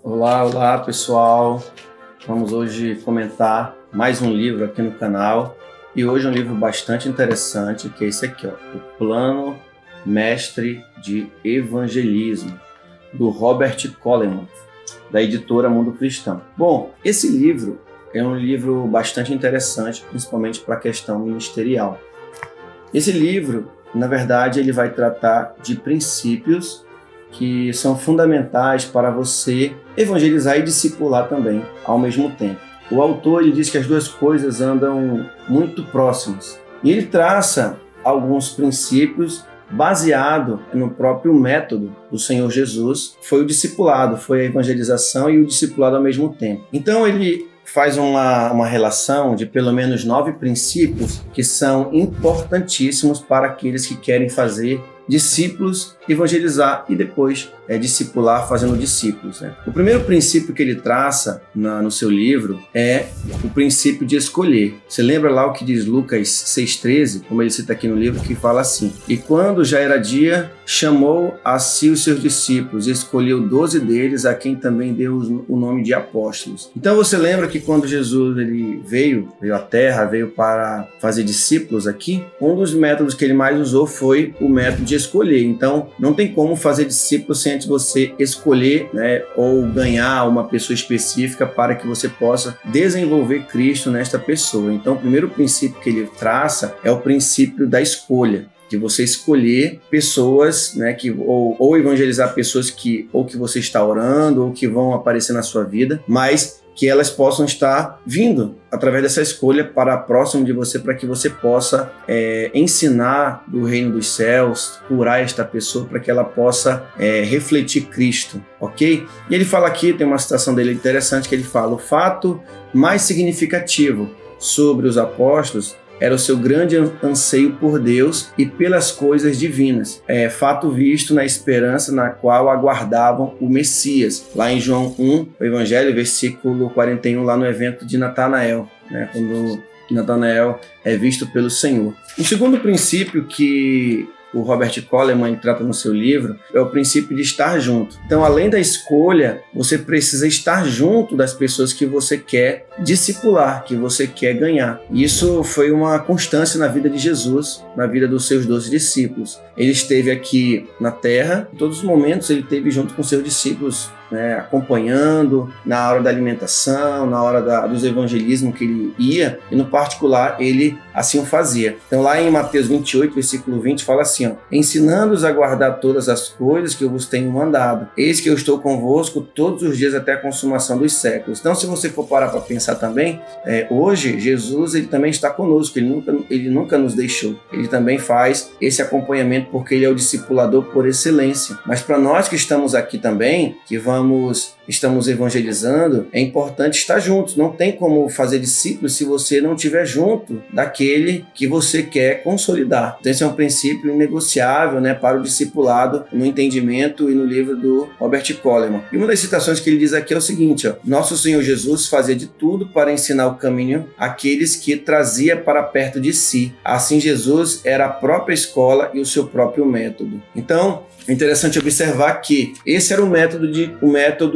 Olá pessoal. Vamos hoje comentar mais um livro aqui no canal. E hoje é um livro bastante interessante, que é esse aqui, O Plano Mestre de Evangelismo, do Robert Coleman, da editora Mundo Cristão. Bom, esse livro é um livro bastante interessante, principalmente para a questão ministerial. Esse livro, na verdade, ele vai tratar de princípios que são fundamentais para você evangelizar e discipular também ao mesmo tempo. O autor ele diz que as duas coisas andam muito próximas e ele traça alguns princípios baseado no próprio método do Senhor Jesus. Foi o discipulado, foi a evangelização e o discipulado ao mesmo tempo. Então ele faz uma relação de pelo menos 9 princípios que são importantíssimos para aqueles que querem fazer discípulos, evangelizar e depois discipular fazendo discípulos. O primeiro princípio que ele traça no seu livro é o princípio de escolher. Você lembra lá o que diz Lucas 6,13, como ele cita aqui no livro, que fala assim: "E quando já era dia, chamou a si os seus discípulos e escolheu 12 deles, a quem também deu o nome de apóstolos." Então você lembra que quando Jesus ele veio à Terra, veio para fazer discípulos aqui, um dos métodos que ele mais usou foi o método de escolher. Então não tem como fazer discípulos sem antes você escolher, ou ganhar uma pessoa específica para que você possa desenvolver Cristo nesta pessoa. Então o primeiro princípio que ele traça é o princípio da escolha, de você escolher pessoas, ou evangelizar pessoas que você está orando ou que vão aparecer na sua vida, mas que elas possam estar vindo através dessa escolha para próximo de você, para que você possa ensinar do reino dos céus, curar esta pessoa para que ela possa refletir Cristo, ok? E ele fala aqui, tem uma citação dele interessante, que ele fala: "O fato mais significativo sobre os apóstolos era o seu grande anseio por Deus e pelas coisas divinas, fato visto na esperança na qual aguardavam o Messias." Lá em João 1, o Evangelho, versículo 41, lá no evento de Natanael, quando Natanael é visto pelo Senhor. O segundo princípio que o Robert Coleman trata no seu livro é o princípio de estar junto. Então, além da escolha, você precisa estar junto das pessoas que você quer discipular, que você quer ganhar. Isso foi uma constância na vida de Jesus, na vida dos seus 12 discípulos. Ele esteve aqui na Terra, em todos os momentos ele esteve junto com seus discípulos, acompanhando na hora da alimentação, na hora dos evangelismos que ele ia, e no particular ele assim o fazia. Então lá em Mateus 28, versículo 20, fala assim: "Ensinando-os a guardar todas as coisas que eu vos tenho mandado. Eis que eu estou convosco todos os dias até a consumação dos séculos." Então, se você for parar para pensar também, hoje Jesus ele também está conosco, ele nunca nos deixou. Ele também faz esse acompanhamento porque ele é o discipulador por excelência. Mas para nós que estamos aqui também, que estamos evangelizando, é importante estar juntos. Não tem como fazer discípulos se você não estiver junto daquele que você quer consolidar. Então esse é um princípio inegociável, para o discipulado, no entendimento e no livro do Robert Coleman. E uma das citações que ele diz aqui é o seguinte: "Nosso Senhor Jesus fazia de tudo para ensinar o caminho àqueles que trazia para perto de si. Assim Jesus era a própria escola e o seu próprio método." Então é interessante observar que esse era o método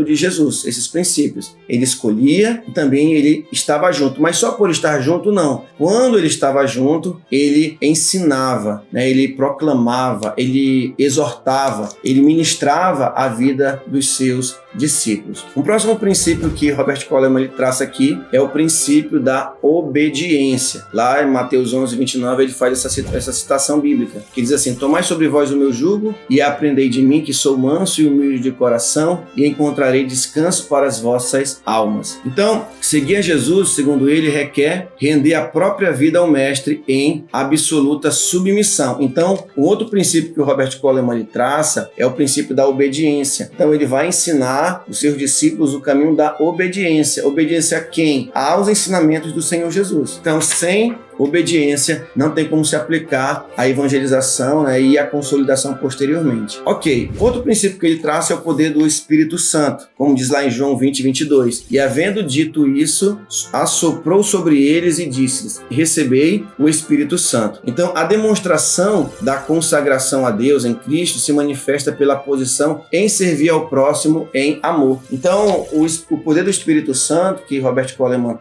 de Jesus, esses princípios. Ele escolhia e também ele estava junto, mas só por estar junto não. Quando ele estava junto, ele ensinava, ele proclamava, ele exortava, ele ministrava a vida dos seus discípulos. Um próximo princípio que Robert Coleman ele traça aqui é o princípio da obediência. Lá em Mateus 11, 29, ele faz essa citação bíblica, que diz assim: "Tomai sobre vós o meu jugo e aprendei de mim, que sou manso e humilde de coração, e encontrarei descanso para as vossas almas." Então, seguir a Jesus, segundo ele, requer render a própria vida ao Mestre em absoluta submissão. Então, o outro princípio que o Robert Coleman ele traça é o princípio da obediência. Então, ele vai ensinar os seus discípulos o caminho da obediência. Obediência a quem? Aos ensinamentos do Senhor Jesus. Então, sem obediência, não tem como se aplicar a evangelização, né, e a consolidação posteriormente. Ok, outro princípio que ele traz é o poder do Espírito Santo, como diz lá em João 20:22. E havendo dito isso, assoprou sobre eles e disse-lhes: recebei o Espírito Santo. Então, a demonstração da consagração a Deus em Cristo se manifesta pela posição em servir ao próximo em amor. Então, o poder do Espírito Santo, que Robert Coleman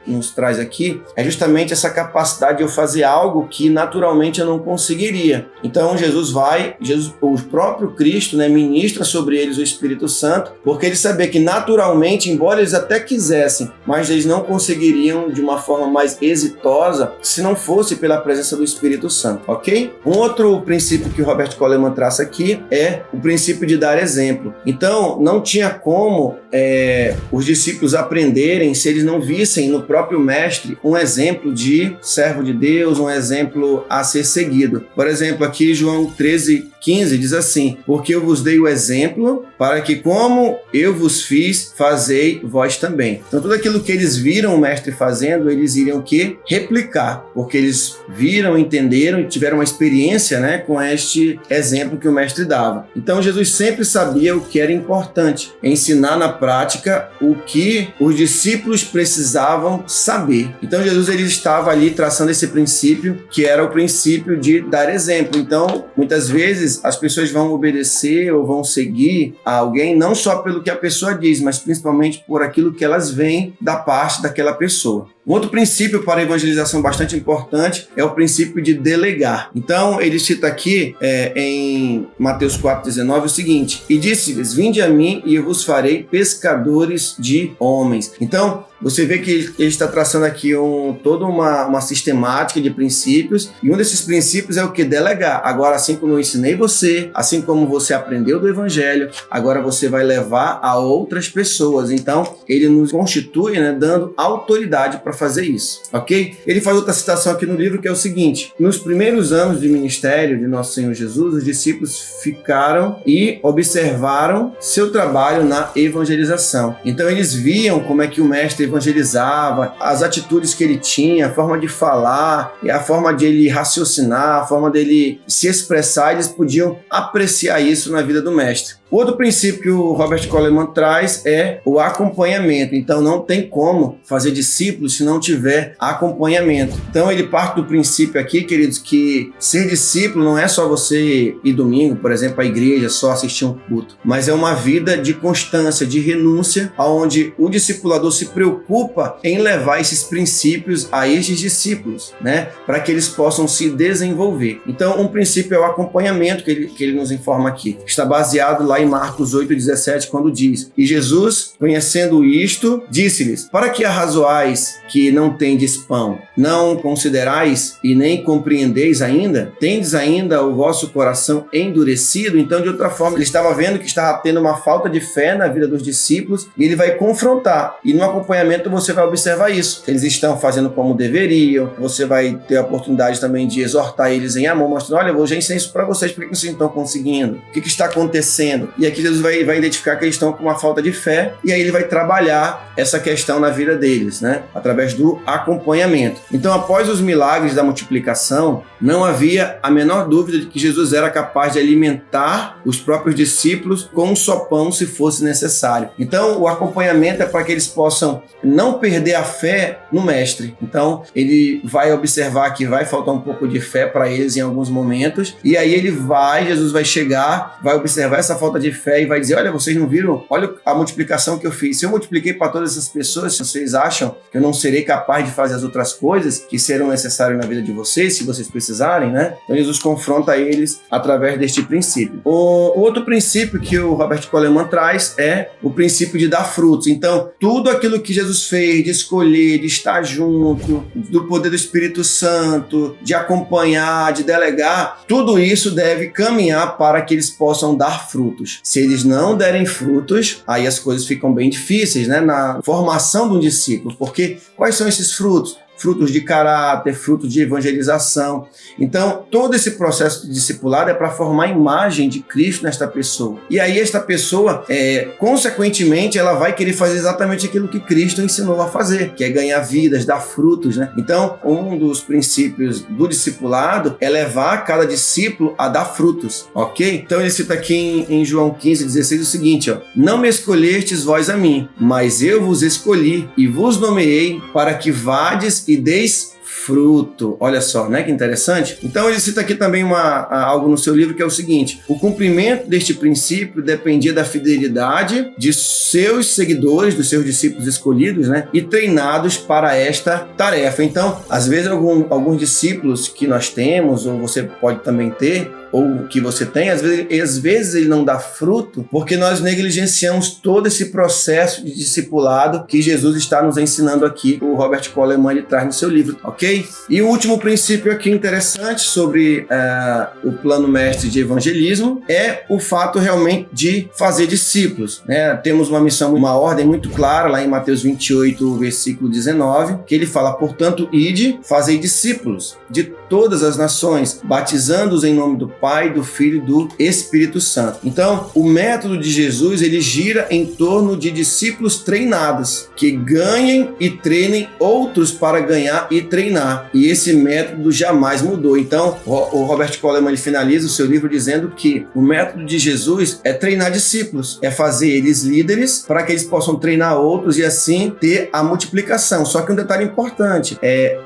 nos traz aqui, é justamente essa capacidade de eu fazer algo que naturalmente eu não conseguiria. Então o próprio Cristo, né, ministra sobre eles o Espírito Santo, porque eles sabiam que naturalmente, embora eles até quisessem, mas eles não conseguiriam de uma forma mais exitosa se não fosse pela presença do Espírito Santo, ok? Um outro princípio que o Robert Coleman traça aqui é o princípio de dar exemplo. Então, não tinha como os discípulos aprenderem se eles não vissem no próprio mestre um exemplo de servo de Deus, um exemplo a ser seguido. Por exemplo, aqui João 13:15 diz assim: porque eu vos dei o exemplo para que, como eu vos fiz, fazei vós também. Então, tudo aquilo que eles viram o mestre fazendo, eles iriam replicar, porque eles viram, entenderam e tiveram uma experiência, né, com este exemplo que o mestre dava. Então, Jesus sempre sabia o que era importante, ensinar na prática o que os discípulos precisavam saber. Então, Jesus ele estava ali traçando esse princípio, que era o princípio de dar exemplo. Então, muitas vezes as pessoas vão obedecer ou vão seguir a alguém não só pelo que a pessoa diz, mas principalmente por aquilo que elas veem da parte daquela pessoa. Um outro princípio para a evangelização bastante importante é o princípio de delegar. Então, ele cita aqui em Mateus 4:19 o seguinte: e disse-lhes: vinde a mim e eu vos farei pescadores de homens. Então, você vê que ele está traçando aqui toda uma sistemática de princípios, e um desses princípios é o que? Delegar. Agora, assim como eu ensinei você, assim como você aprendeu do Evangelho, agora você vai levar a outras pessoas. Então, ele nos constitui, né, dando autoridade para fazer isso, ok? Ele faz outra citação aqui no livro que é o seguinte: nos primeiros anos de ministério de Nosso Senhor Jesus, os discípulos ficaram e observaram seu trabalho na evangelização. Então, eles viam como é que o mestre evangelizava, as atitudes que ele tinha, a forma de falar, a forma de ele raciocinar, a forma dele se expressar. Eles podiam apreciar isso na vida do mestre. O outro princípio que o Robert Coleman traz é o acompanhamento. Então, não tem como fazer discípulos se não tiver acompanhamento. Então, ele parte do princípio aqui, queridos, que ser discípulo não é só você ir domingo, por exemplo, à igreja, só assistir um culto, mas é uma vida de constância, de renúncia, onde o discipulador se preocupa em levar esses princípios a estes discípulos, né, para que eles possam se desenvolver. Então, um princípio é o acompanhamento que ele nos informa aqui. Está baseado lá em Marcos 8:17, quando diz: e Jesus, conhecendo isto, disse-lhes: para que arrazoais que não tendes pão? Não considerais e nem compreendeis ainda? Tendes ainda o vosso coração endurecido? Então, de outra forma, ele estava vendo que estava tendo uma falta de fé na vida dos discípulos, e ele vai confrontar. E no acompanhamento você vai observar isso. Eles estão fazendo como deveriam, você vai ter a oportunidade também de exortar eles em amor, mostrando: olha, eu já ensinei isso para vocês, por que vocês não estão conseguindo? O que está acontecendo? E aqui Jesus vai identificar que eles estão com uma falta de fé, e aí ele vai trabalhar essa questão na vida deles, né, através do acompanhamento. Então, após os milagres da multiplicação, não havia a menor dúvida de que Jesus era capaz de alimentar os próprios discípulos com um só pão, se fosse necessário. Então, o acompanhamento é para que eles possam não perder a fé no mestre. Então, ele vai observar que vai faltar um pouco de fé para eles em alguns momentos, e aí Jesus vai chegar, vai observar essa falta de fé e vai dizer: olha, vocês não viram? Olha a multiplicação que eu fiz. Se eu multipliquei para todas essas pessoas, se vocês acham que eu não serei capaz de fazer as outras coisas que serão necessárias na vida de vocês, se vocês precisarem, né? Então, Jesus confronta eles através deste princípio. O outro princípio que o Robert Coleman traz é o princípio de dar frutos. Então, tudo aquilo que Jesus fez, de escolher, de estar junto, do poder do Espírito Santo, de acompanhar, de delegar, tudo isso deve caminhar para que eles possam dar frutos. Se eles não derem frutos, aí as coisas ficam bem difíceis, né, na formação de um discípulo. Porque quais são esses frutos? frutos de caráter, frutos de evangelização. Então, todo esse processo de discipulado é para formar a imagem de Cristo nesta pessoa. E aí esta pessoa, consequentemente, ela vai querer fazer exatamente aquilo que Cristo ensinou a fazer, que é ganhar vidas, dar frutos, né? Então, um dos princípios do discipulado é levar cada discípulo a dar frutos, ok? Então, ele cita aqui em João 15:16 o seguinte, ó: não me escolhestes vós a mim, mas eu vos escolhi e vos nomeei para que vades e deis fruto. Olha só, né? Que interessante. Então ele cita aqui também algo no seu livro que é o seguinte: o cumprimento deste princípio dependia da fidelidade de seus seguidores, dos seus discípulos escolhidos, né? E treinados para esta tarefa. Então, às vezes alguns discípulos que nós temos, ou você pode também ter, ou que você tem, às vezes ele não dá fruto porque nós negligenciamos todo esse processo de discipulado que Jesus está nos ensinando aqui, o Robert Coleman ele traz no seu livro, ok? E o último princípio aqui interessante sobre o plano mestre de evangelismo é o fato realmente de fazer discípulos, né? Temos uma missão, uma ordem muito clara lá em Mateus 28, versículo 19, que ele fala: portanto, ide, fazei discípulos de todas as nações, batizando-os em nome do Pai, do Filho e do Espírito Santo. Então, o método de Jesus, ele gira em torno de discípulos treinados, que ganhem e treinem outros para ganhar e treinar. E esse método jamais mudou. Então, o Robert Coleman ele finaliza o seu livro dizendo que o método de Jesus é treinar discípulos, é fazer eles líderes para que eles possam treinar outros e assim ter a multiplicação. Só que um detalhe importante é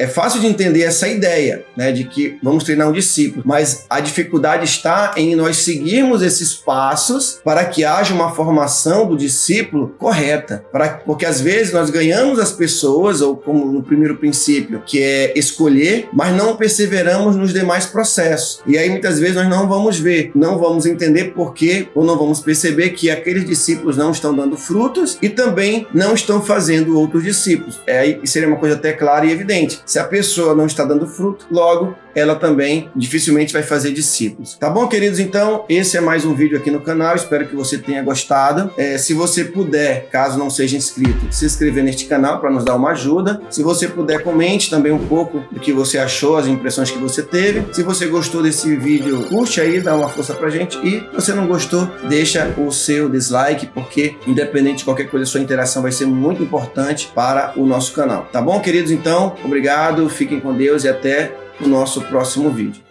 fácil de entender essa ideia, né, de que vamos treinar um discípulo, mas a dificuldade está em nós seguirmos esses passos para que haja uma formação do discípulo correta, porque às vezes nós ganhamos as pessoas, ou como no primeiro princípio, que é escolher, mas não perseveramos nos demais processos. E aí muitas vezes nós não vamos ver, não vamos entender por quê, ou não vamos perceber que aqueles discípulos não estão dando frutos e também não estão fazendo outros discípulos. Aí seria uma coisa até clara e evidente. Se a pessoa não está dando fruto, logo ela também dificilmente vai fazer discípulos. Tá bom, queridos? Então, esse é mais um vídeo aqui no canal. Espero que você tenha gostado. Se você puder, caso não seja inscrito, se inscrever neste canal para nos dar uma ajuda. Se você puder, comente também um pouco do que você achou, as impressões que você teve. Se você gostou desse vídeo, curte aí, dá uma força pra gente. E se você não gostou, deixa o seu dislike, porque independente de qualquer coisa, a sua interação vai ser muito importante para o nosso canal. Tá bom, queridos? Então, obrigado, fiquem com Deus e até o nosso próximo vídeo.